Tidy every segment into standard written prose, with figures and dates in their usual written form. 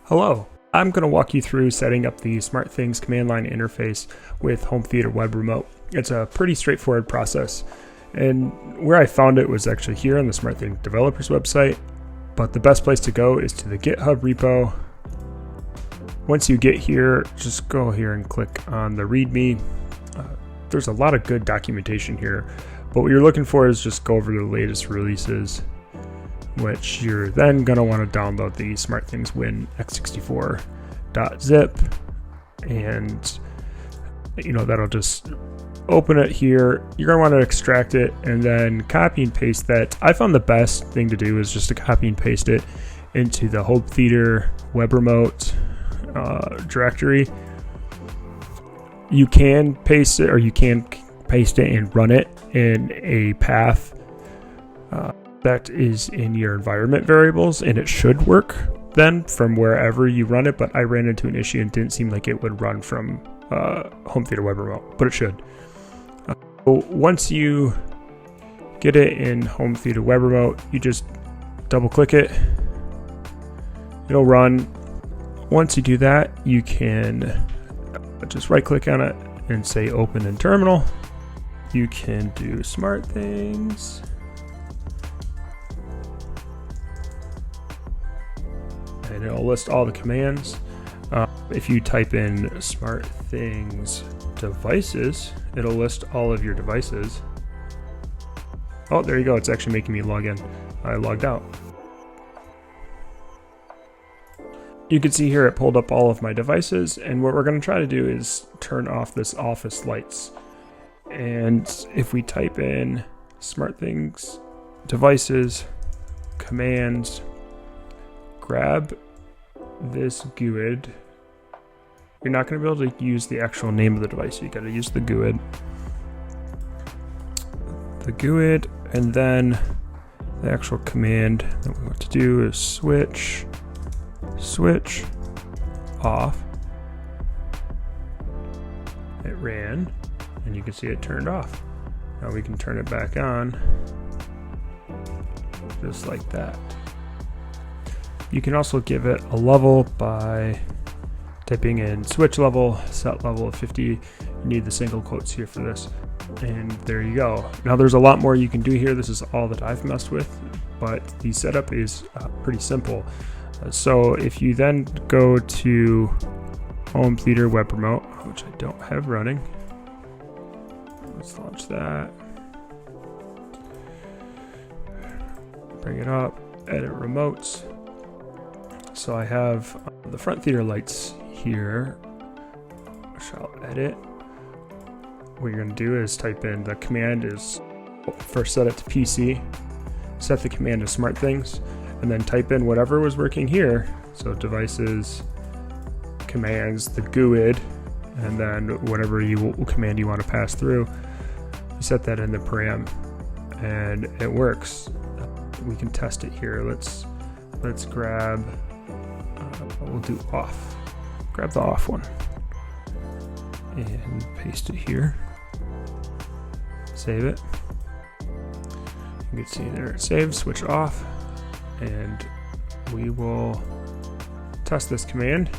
Hello, I'm going to walk you through setting up the Smartthings command line interface with Home Theater Web Remote. It's a pretty straightforward process, and where I found it was actually here on the Smartthings developers website, but the best place to go is to the GitHub repo. Once you get here, just go here and click on the README. There's a lot of good documentation here, but what you're looking for is just go over the latest releases, which you're then going to want to download the Smartthings Win x64.zip, and that'll just open it here. You're going to want to extract it and then copy and paste that. I found the best thing to do is just to copy and paste it into the Home Theater Web Remote directory. You can paste it, or you can paste it and run it in a path that is in your environment variables, and it should work then from wherever you run it, but I ran into an issue and didn't seem like it would run from Home Theater Web Remote, but it should. Once you get it in Home Theater Web Remote, you just double click it, it'll run. Once you do that, you can just right click on it and say open in terminal. You can do Smartthings, and it'll list all the commands. If you type in Smartthings devices, it'll list all of your devices. Oh, there you go. It's actually making me log in. I logged out. You can see here it pulled up all of my devices, and what we're going to try to do is turn off this office lights. And if we type in Smartthings devices commands, grab this GUID. You're not going to be able to use the actual name of the device. You got to use the GUID. The GUID, and then the actual command that we want to do is switch off. It ran, and you can see it turned off. Now we can turn it back on, just like that. You can also give it a level by typing in switch level, set level of 50. You need the single quotes here for this. And there you go. Now there's a lot more you can do here. This is all that I've messed with, but the setup is pretty simple. So if you then go to Home Theater Web Remote, which I don't have running, let's launch that. Bring it up, edit remotes. So I have the front theater lights here, which I'll edit. What you're going to do is type in the command is first set it to PC, set the command to Smartthings, and then type in whatever was working here. So devices, commands, the GUID, and then whatever command you want to pass through. You set that in the param, and it works. We can test it here. Let's grab. We'll do off. Grab the off one and paste it here. Save it. You can see there it saved. Switch off, and we will test this command.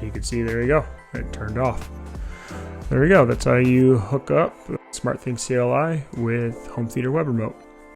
You can see there you go. It turned off. There we go. That's how you hook up Smartthings CLI with Home Theater Web Remote.